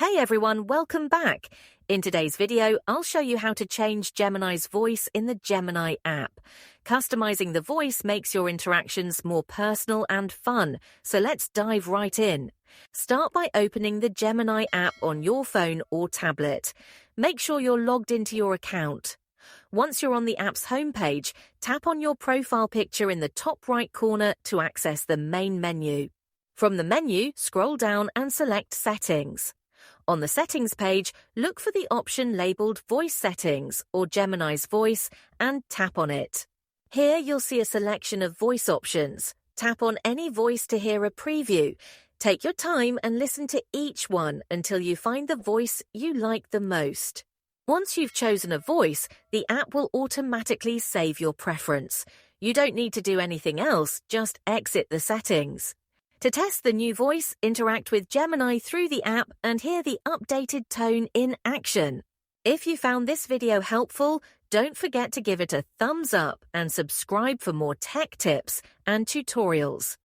Hey everyone, welcome back. In today's video, I'll show you how to change Gemini's voice in the Gemini app. Customizing the voice makes your interactions more personal and fun, so let's dive right in. Start by opening the Gemini app on your phone or tablet. Make sure you're logged into your account. Once you're on the app's homepage, tap on your profile picture in the top right corner to access the main menu. From the menu, scroll down and select Settings. On the Settings page, look for the option labeled Voice Settings or Gemini's Voice and tap on it. Here you'll see a selection of voice options. Tap on any voice to hear a preview. Take your time and listen to each one until you find the voice you like the most. Once you've chosen a voice, the app will automatically save your preference. You don't need to do anything else, just exit the settings. To test the new voice, interact with Gemini through the app and hear the updated tone in action. If you found this video helpful, don't forget to give it a thumbs up and subscribe for more tech tips and tutorials.